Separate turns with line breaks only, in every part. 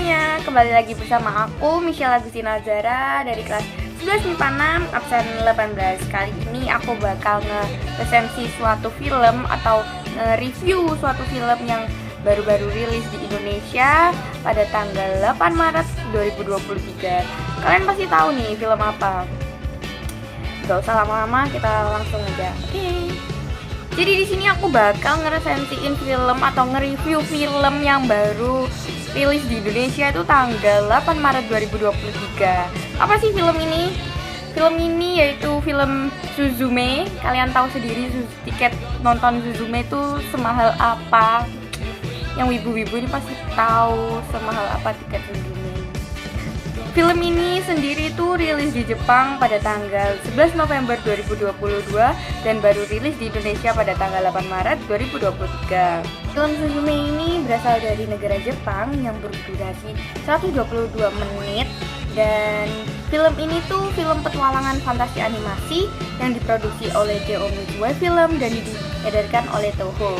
semuanya, kembali lagi bersama aku Michelle Agustina Zara dari kelas 11 MIPA 6 absen 18. Kali ini aku bakal nge-resensi suatu film atau nge-review suatu film yang baru-baru rilis di Indonesia pada tanggal 8 Maret 2023. Kalian pasti tahu nih film apa. Gak usah lama-lama, kita langsung aja. Oke. Jadi di sini aku bakal ngeresensiin film atau nge-review film yang baru rilis di Indonesia itu tanggal 8 Maret 2023. Apa sih film ini? Film ini yaitu film Suzume. Kalian tahu sendiri tiket nonton Suzume itu semahal apa. Yang wibu-wibu ini pasti tahu semahal apa tiket Suzume. Film ini sendiri itu rilis di Jepang pada tanggal 11 November 2022 dan baru rilis di Indonesia pada tanggal 8 Maret 2023. Film Suzume ini berasal dari negara Jepang yang berdurasi 122 menit dan film ini tuh film petualangan fantasi animasi yang diproduksi oleh J.O. Mizuwe Film dan diedarkan oleh Toho.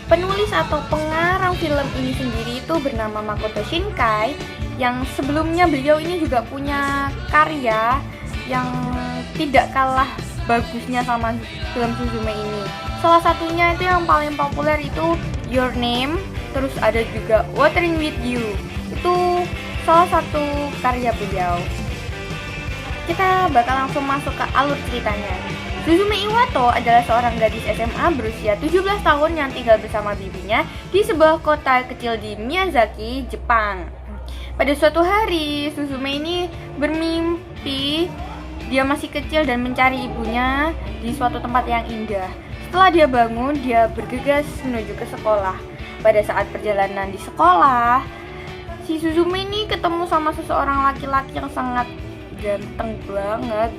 Penulis atau pengarang film ini sendiri itu bernama Makoto Shinkai, yang sebelumnya beliau ini juga punya karya yang tidak kalah bagusnya sama film Suzume ini. Salah satunya itu yang paling populer itu Your Name, terus ada juga Watering With You. Itu salah satu karya beliau. Kita bakal langsung masuk ke alur ceritanya. Suzume Iwato adalah seorang gadis SMA berusia 17 tahun yang tinggal bersama bibinya di sebuah kota kecil di Miyazaki, Jepang. Pada suatu hari, Suzume ini bermimpi dia masih kecil dan mencari ibunya di suatu tempat yang indah. Setelah dia bangun, dia bergegas menuju ke sekolah. Pada saat perjalanan di sekolah, si Suzume ini ketemu sama seseorang laki-laki yang sangat ganteng banget.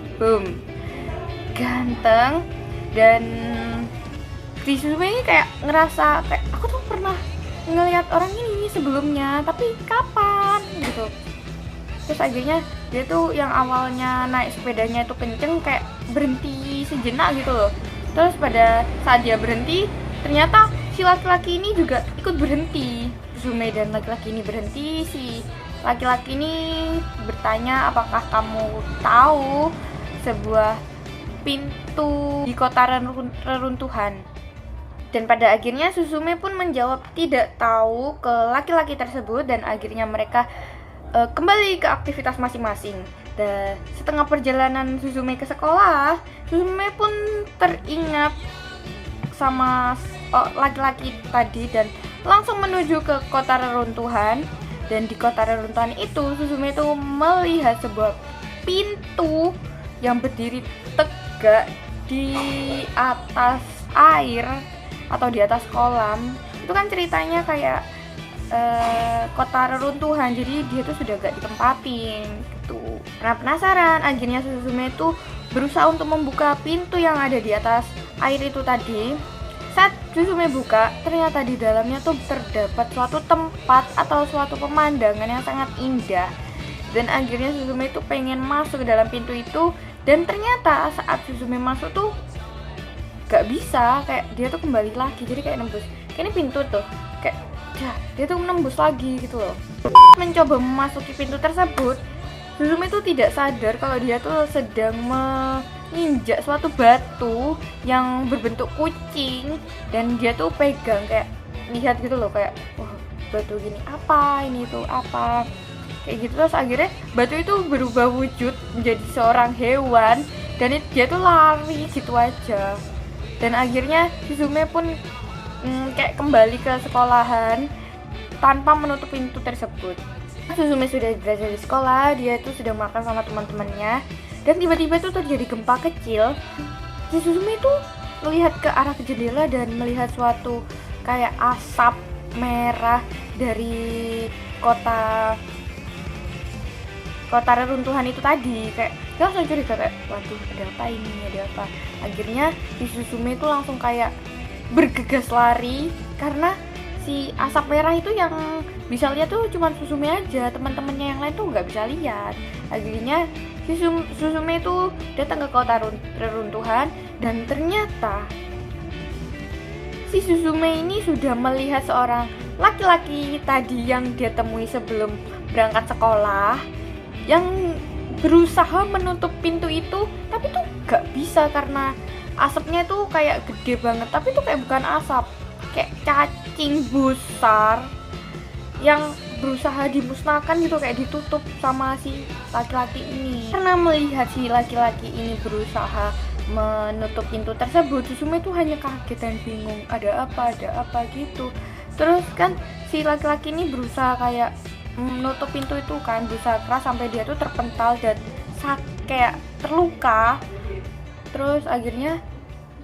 Ganteng. Dan si Suzume ini kayak ngerasa kayak aku tuh pernah ngelihat orang ini sebelumnya, tapi kapan gitu. Terus akhirnya dia tuh yang awalnya naik sepedanya itu kenceng kayak berhenti sejenak gitu loh. Terus pada saat dia berhenti, ternyata si laki-laki ini juga ikut berhenti. Suzume dan laki-laki ini berhenti. Si laki-laki ini bertanya, apakah kamu tahu sebuah pintu di kota reruntuhan? Dan pada akhirnya Suzume pun menjawab tidak tahu ke laki-laki tersebut dan akhirnya mereka kembali ke aktivitas masing-masing. Dan setengah perjalanan Suzume ke sekolah, Suzume pun teringat sama laki-laki tadi dan langsung menuju ke kota reruntuhan. Dan di kota reruntuhan itu Suzume itu melihat sebuah pintu yang berdiri tegak di atas air atau di atas kolam. Itu kan ceritanya kayak kota reruntuhan, jadi dia tuh sudah gak ditempatin gitu. Nah penasaran, akhirnya Suzume itu berusaha untuk membuka pintu yang ada di atas air itu tadi. Saat Suzume buka, ternyata di dalamnya tuh terdapat suatu tempat atau suatu pemandangan yang sangat indah. Dan akhirnya Suzume itu pengen masuk ke dalam pintu itu, dan ternyata saat Suzume masuk tuh gak bisa, kayak dia tuh kembali lagi, jadi kayak nembus. Kayak ini pintu tuh, kayak dia tuh nembus lagi gitu loh. Mencoba memasuki pintu tersebut, Suzume tuh tidak sadar kalau dia tuh sedang menginjak suatu batu yang berbentuk kucing. Dan dia tuh pegang kayak lihat gitu loh, kayak wah batu gini apa, ini tuh apa, kayak gitu. Terus akhirnya batu itu berubah wujud menjadi seorang hewan dan dia tuh lari gitu aja. Dan akhirnya Suzume pun kayak kembali ke sekolahan tanpa menutup pintu tersebut. Suzume sudah berada di sekolah, dia itu sudah makan sama teman-temannya. Dan tiba-tiba itu terjadi gempa kecil. Si Suzume itu melihat ke arah jendela dan melihat suatu kayak asap merah dari kota reruntuhan itu tadi. Kayak dia langsung curiga kayak, waduh ada apa ini, ada apa. Akhirnya si Suzume itu langsung kayak bergegas lari karena si asap merah itu yang bisa lihat tuh cuma Suzume aja, teman-temannya yang lain tuh nggak bisa lihat. Akhirnya si Suzume itu datang ke kota reruntuhan dan ternyata si Suzume ini sudah melihat seorang laki-laki tadi yang dia temui sebelum berangkat sekolah yang berusaha menutup pintu itu, tapi tuh gak bisa karena asapnya tuh kayak gede banget, tapi tuh kayak bukan asap, kayak cacing besar yang berusaha dimusnahkan gitu, kayak ditutup sama si laki-laki ini. Karena melihat si laki-laki ini berusaha menutup pintu tersebut, Suzume tuh hanya kaget dan bingung, ada apa gitu. Terus kan si laki-laki ini berusaha kayak menutup pintu itu kan, berusaha keras sampai dia tuh terpental dan kayak terluka. Terus akhirnya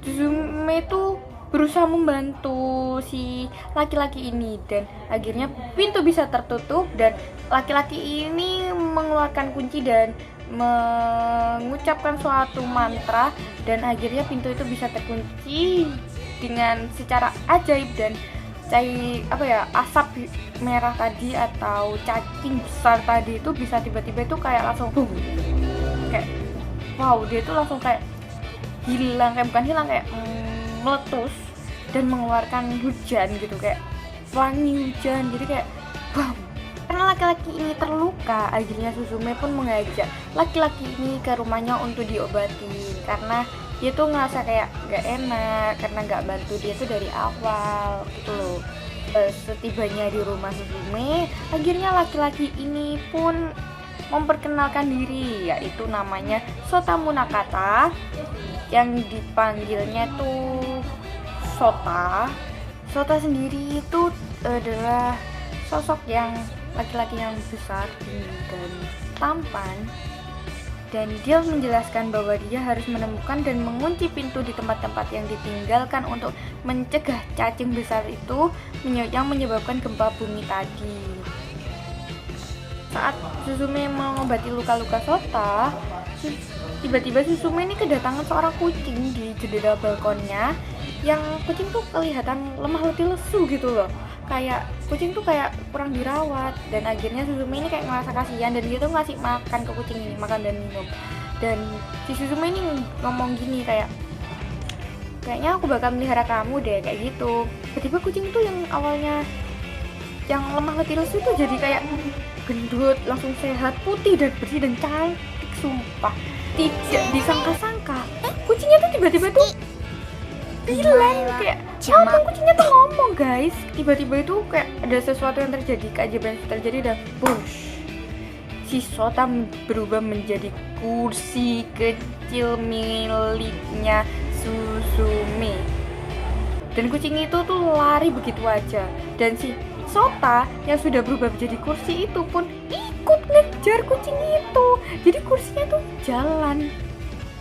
Suzume tuh berusaha membantu si laki-laki ini dan akhirnya pintu bisa tertutup dan laki-laki ini mengeluarkan kunci dan mengucapkan suatu mantra dan akhirnya pintu itu bisa terkunci dengan secara ajaib dan asap merah tadi atau cacing besar tadi itu bisa tiba-tiba itu kayak langsung boom, kayak wow, dia tuh langsung kayak hilang, kayak bukan hilang, kayak meletus dan mengeluarkan hujan gitu, kayak wangi hujan, jadi kayak bam. Karena laki-laki ini terluka, akhirnya Suzume pun mengajak laki-laki ini ke rumahnya untuk diobati karena dia tuh ngerasa kayak gak enak karena gak bantu dia tuh dari awal gitu loh. Setibanya di rumah Suzume, akhirnya laki-laki ini pun memperkenalkan diri, yaitu namanya Sota Munakata, yang dipanggilnya tuh Sota. Sota sendiri itu adalah sosok yang laki-laki yang besar dan tampan, dan dia menjelaskan bahwa dia harus menemukan dan mengunci pintu di tempat-tempat yang ditinggalkan untuk mencegah cacing besar itu yang menyebabkan gempa bumi tadi. Saat Suzume mengobati luka-luka Sota, tiba-tiba Suzume ini kedatangan seorang kucing di jendela balkonnya, yang kucing tuh kelihatan lemah letih lesu gitu loh, kayak kucing tuh kayak kurang dirawat. Dan akhirnya Suzume ini kayak ngerasa kasihan dan dia tuh ngasih makan ke kucing ini, makan dan minum. Dan si Suzume ini ngomong gini kayaknya aku bakal melihara kamu deh, kayak gitu. Tiba-tiba kucing itu yang awalnya yang lemah letih lesu itu jadi kayak gendut, langsung sehat, putih dan bersih dan cantik, sumpah. Tidak disangka-sangka kucingnya tuh tiba-tiba tuh bilang kayak kucingnya tuh ngomong guys, tiba-tiba itu kayak ada sesuatu yang terjadi, keajaiban terjadi dan push, si Sota berubah menjadi kursi kecil miliknya Suzume dan kucing itu tuh lari begitu aja, dan si Sota yang sudah berubah menjadi kursi itu pun ikut ngejar kucing itu, jadi kursinya tuh jalan.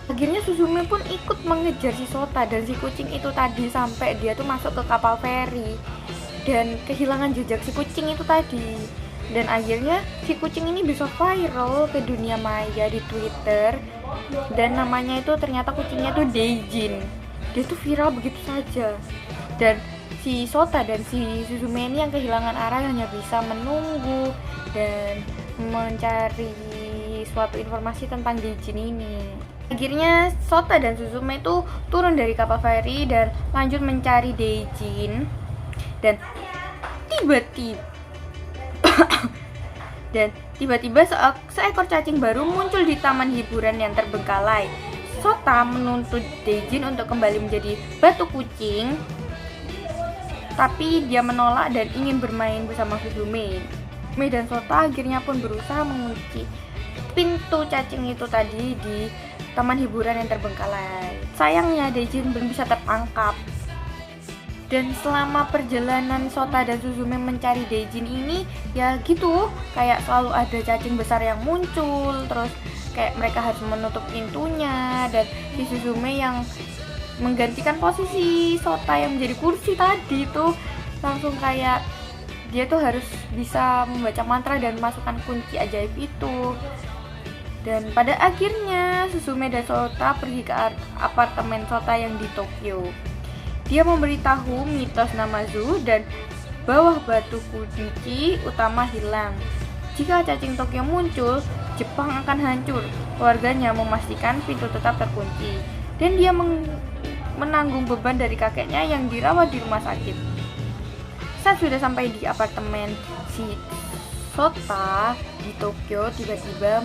Akhirnya Suzume pun ikut mengejar si Sota dan si kucing itu tadi sampai dia tuh masuk ke kapal feri dan kehilangan jejak si kucing itu tadi. Dan akhirnya si kucing ini bisa viral ke dunia maya di Twitter, dan namanya itu ternyata kucingnya tuh Deijin. Dia tuh viral begitu saja. Dan si Sota dan si Suzume ini yang kehilangan arah hanya bisa menunggu dan mencari suatu informasi tentang Deijin ini. Akhirnya Sota dan Suzume itu turun dari kapal feri dan lanjut mencari Deijin. Dan tiba-tiba seekor cacing baru muncul di taman hiburan yang terbengkalai. Sota menuntut Deijin untuk kembali menjadi batu kucing, tapi dia menolak dan ingin bermain bersama Suzume. Suzume dan Sota akhirnya pun berusaha mengunci pintu cacing itu tadi di taman hiburan yang terbengkalai. Sayangnya Deijin belum bisa tertangkap. Dan selama perjalanan Sota dan Suzume mencari Deijin ini, ya gitu, kayak selalu ada cacing besar yang muncul, terus kayak mereka harus menutup pintunya, dan si Suzume yang menggantikan posisi Sota yang menjadi kursi tadi tuh langsung kayak dia tuh harus bisa membaca mantra dan masukkan kunci ajaib itu. Dan pada akhirnya Suzume dan Sota pergi ke apartemen Sota yang di Tokyo. Dia memberitahu mitos Namazu dan bawah batu kunci utama hilang. Jika cacing Tokyo muncul, Jepang akan hancur. Keluarganya memastikan pintu tetap terkunci, dan dia menanggung beban dari kakeknya yang dirawat di rumah sakit. Saat sudah sampai di apartemen si Sota di Tokyo, tiba-tiba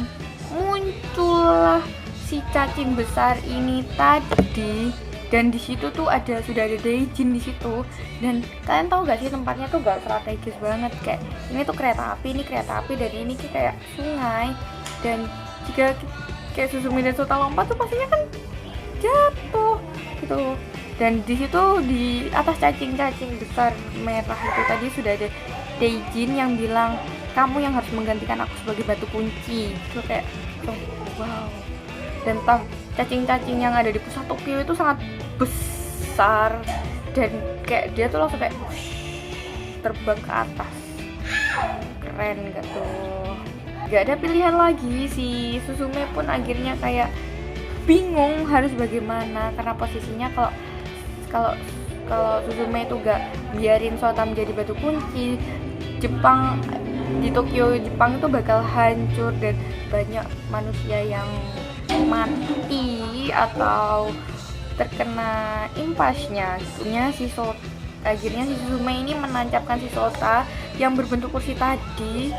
muncullah si cacing besar ini tadi. Dan di situ tuh sudah ada Daejin di situ. Dan kalian tahu gak sih, tempatnya tuh gak strategis banget, kayak ini tuh kereta api, dan ini kayak sungai. Dan jika kayak Suzume dan Sota lompat tuh pastinya kan jatuh gitu. Dan di situ di atas cacing-cacing besar merah itu tadi sudah ada Daejin yang bilang, kamu yang harus menggantikan aku sebagai batu kunci. Itu kayak wow. Dan cacing-cacing yang ada di pusat Tokyo itu sangat besar, dan kayak dia tuh langsung kayak terbang ke atas. Keren gak tuh? Gak ada pilihan lagi, si Suzume pun akhirnya kayak bingung harus bagaimana, karena posisinya kalau Suzume itu gak biarin Sota menjadi batu kunci, Jepang di Tokyo Jepang itu bakal hancur dan banyak manusia yang mati atau terkena impasnya. Akhirnya si Suzume ini menancapkan si Sota yang berbentuk kursi tadi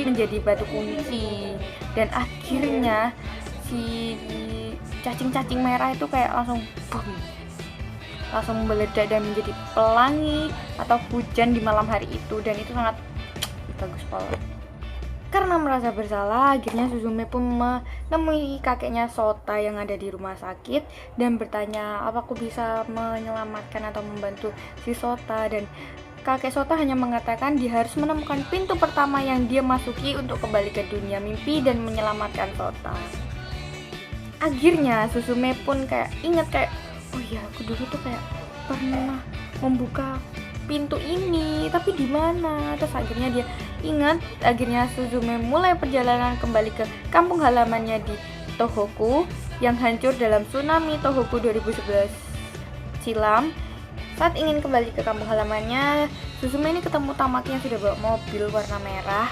menjadi batu kunci. Dan akhirnya si cacing-cacing merah itu kayak langsung meledak dan menjadi pelangi atau hujan di malam hari itu. Dan itu sangat bagus banget. Karena merasa bersalah, akhirnya Suzume pun menemui kakeknya Sota yang ada di rumah sakit dan bertanya, apa aku bisa menyelamatkan atau membantu si Sota. Dan kakek Sota hanya mengatakan dia harus menemukan pintu pertama yang dia masuki untuk kembali ke dunia mimpi dan menyelamatkan Sota. Akhirnya Suzume pun kayak ingat kayak, oh iya, aku dulu tuh kayak pernah membuka pintu ini, tapi di mana? Terus akhirnya dia ingat. Akhirnya Suzume mulai perjalanan kembali ke kampung halamannya di Tohoku yang hancur dalam tsunami Tohoku 2011 silam. Saat ingin kembali ke kampung halamannya, Suzume ini ketemu Tamaki yang sudah bawa mobil warna merah.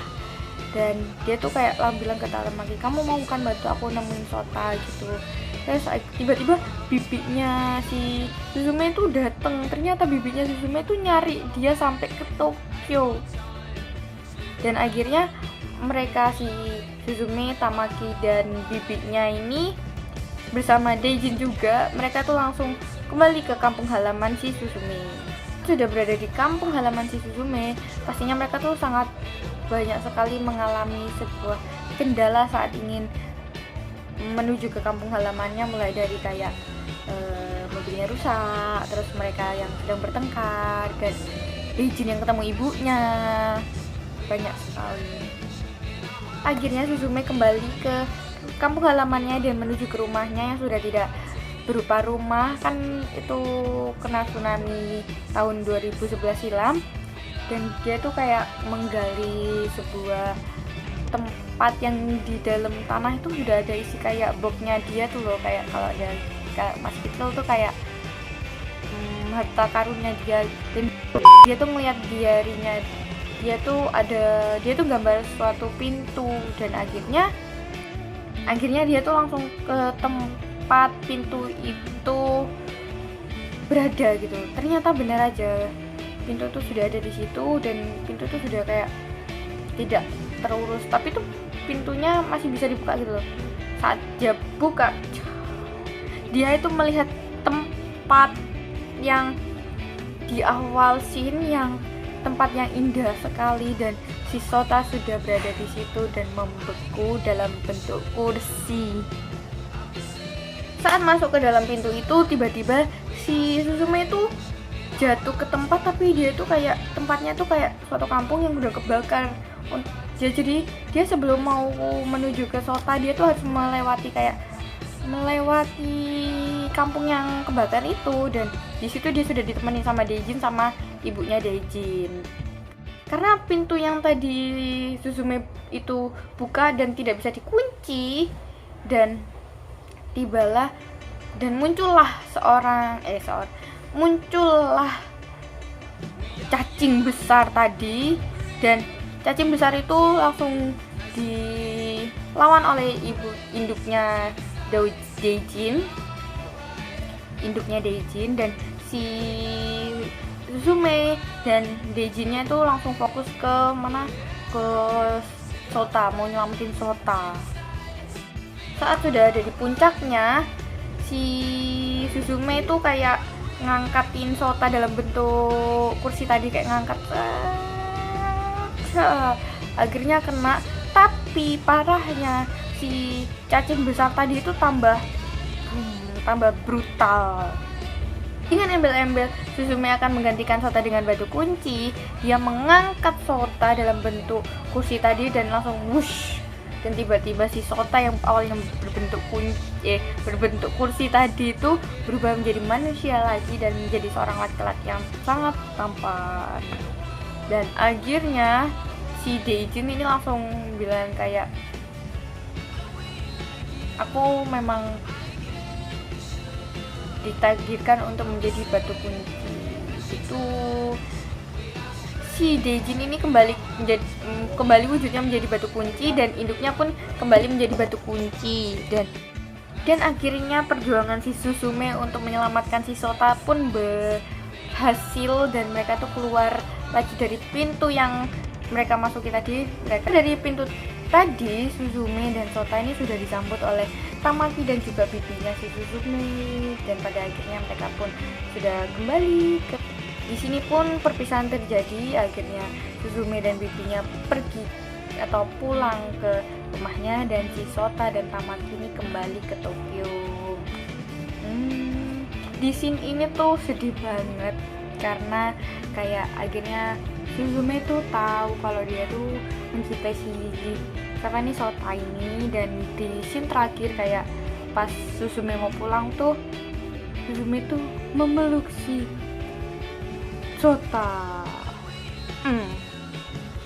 Dan dia tuh kayak bilang ke Tamaki, kamu mau bukan bantu aku nemuin Sota gitu. Terus tiba-tiba bibinya si Suzume itu datang. Ternyata bibinya Suzume itu nyari dia sampai ke Tokyo. Dan akhirnya mereka, si Suzume, Tamaki, dan bibinya ini bersama Daejin juga, mereka tuh langsung kembali ke kampung halaman si Suzume. Sudah berada di kampung halaman si Suzume, pastinya mereka tuh sangat banyak sekali mengalami sebuah kendala saat ingin menuju ke kampung halamannya, mulai dari kayak mobilnya rusak, terus mereka yang sedang bertengkar, dan Daejin yang ketemu ibunya, banyak sekali. Akhirnya Suzume kembali ke kampung halamannya dan menuju ke rumahnya yang sudah tidak berupa rumah, kan itu kena tsunami tahun 2011 silam. Dan dia tuh kayak menggali sebuah tempat yang di dalam tanah itu sudah ada isi kayak boxnya dia tuh loh, kayak kalau ada kayak Mas Kecil tuh kayak harta karunnya dia. Dan dia tuh melihat diarinya dia tuh gambar suatu pintu. Dan akhirnya dia tuh langsung ke tempat pintu itu berada gitu. Ternyata benar aja, pintu tuh sudah ada di situ, dan pintu tuh sudah kayak tidak terurus, tapi tuh pintunya masih bisa dibuka gitu loh. Saat dia buka, dia itu melihat tempat yang di awal scene, yang tempat yang indah sekali, dan si Sota sudah berada di situ dan membeku dalam bentuk kursi. Saat masuk ke dalam pintu itu, tiba-tiba si Suzume itu jatuh ke tempat, tapi dia itu kayak tempatnya tuh kayak suatu kampung yang udah kebakar. Jadi dia sebelum mau menuju ke Sota, dia tuh harus melewati kampung yang kebakar itu. Dan di situ dia sudah ditemani sama Daejin sama ibunya Daejin. Karena pintu yang tadi Suzume itu buka dan tidak bisa dikunci, dan muncullah cacing besar tadi. Dan cacing besar itu langsung dilawan oleh induknya Daejin. Dan si Suzume, dan Dejinnya itu langsung fokus ke mana, ke Sota, mau nyelamatin Sota. Saat sudah ada di puncaknya, si Suzume itu kayak ngangkatin Sota dalam bentuk kursi tadi, kayak ngangkat, akhirnya kena. Tapi parahnya si cacing besar tadi itu tambah brutal. Dengan embel-embel Suzume akan menggantikan Sota dengan batu kunci, dia mengangkat Sota dalam bentuk kursi tadi dan langsung wush. Dan tiba-tiba si Sota yang awalnya berbentuk kursi tadi itu berubah menjadi manusia lagi dan menjadi seorang laki-laki yang sangat tampan. Dan akhirnya si Deijin ini langsung bilang kayak, aku memang ditakdirkan untuk menjadi batu kunci. Itu si Deijin ini kembali wujudnya menjadi batu kunci, dan induknya pun kembali menjadi batu kunci, dan akhirnya perjuangan si Suzume untuk menyelamatkan si Sota pun berhasil, dan mereka tuh keluar lagi dari pintu yang mereka masuki tadi. Dari pintu tadi Suzume dan Sota ini sudah disambut oleh Tamaki dan juga bibinya si Suzume, dan pada akhirnya mereka pun sudah kembali ke. Di sini pun perpisahan terjadi. Akhirnya Suzume dan bibinya pergi atau pulang ke rumahnya, dan si Sota dan Tamaki ini kembali ke Tokyo. Di scene ini tuh sedih banget karena kayak akhirnya Suzume tuh tahu kalau dia tuh mencintai si karena ini Sota ini. Dan di scene terakhir kayak pas Suzume mau pulang tuh, Suzume tuh memeluk si Sota.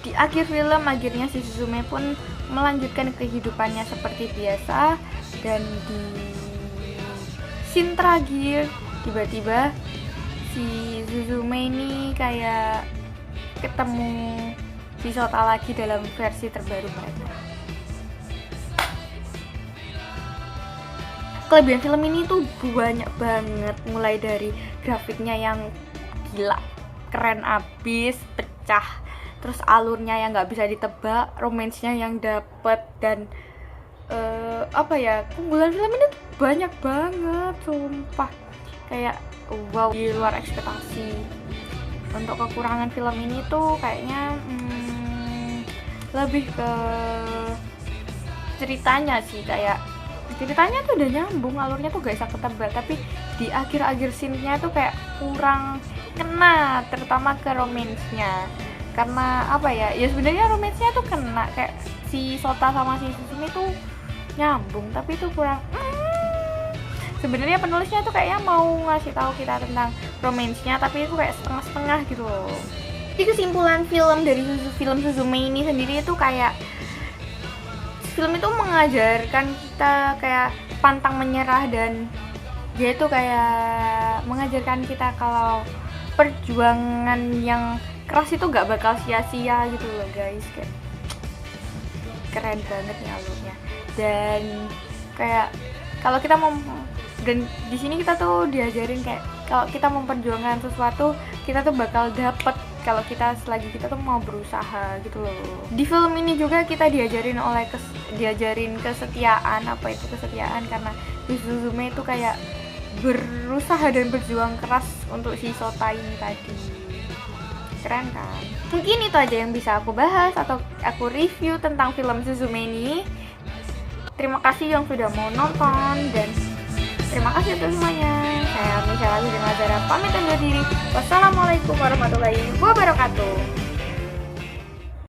Di akhir film akhirnya si Suzume pun melanjutkan kehidupannya seperti biasa, dan di scene terakhir tiba-tiba si Suzume ini kayak ketemu si Sota lagi dalam versi terbaru mereka. Kelebihan film ini tuh banyak banget, mulai dari grafiknya yang gila, keren abis, pecah, terus alurnya yang nggak bisa ditebak, romansnya yang dapet, dan keunggulan film ini tuh banyak banget, sumpah kayak wow, di luar ekspektasi. Untuk kekurangan film ini tuh kayaknya lebih ke ceritanya sih, kayak ceritanya tuh udah nyambung, alurnya tuh gak bisa ketebak, tapi di akhir-akhir scene-nya tuh kayak kurang kena, terutama ke romansnya. Karena ya sebenarnya romansnya tuh kena, kayak si Sota sama si Suzume tuh nyambung, tapi itu kurang. Sebenarnya penulisnya tuh kayaknya mau ngasih tahu kita tentang romansnya, tapi itu kayak setengah-setengah gitu loh. Jadi kesimpulan film dari film Suzume ini sendiri itu kayak film itu mengajarkan kita kayak pantang menyerah, dan dia itu kayak mengajarkan kita kalau perjuangan yang keras itu gak bakal sia-sia gitu loh guys. Kayak keren banget nih alurnya, dan kayak kalau kita mau, dan di sini kita tuh diajarin kayak kalau kita memperjuangkan sesuatu kita tuh bakal dapet kalau kita selagi kita tuh mau berusaha gitu loh. Di film ini juga kita diajarin kesetiaan. Apa itu kesetiaan? Karena Suzume itu kayak berusaha dan berjuang keras untuk si Sota ini tadi. Keren kan? Mungkin itu aja yang bisa aku bahas atau aku review tentang film Suzume ini. Terima kasih yang sudah mau nonton, dan terima kasih untuk semuanya. Saya Misha lagi dengan Zara pamit undur diri. Wassalamualaikum warahmatullahi wabarakatuh.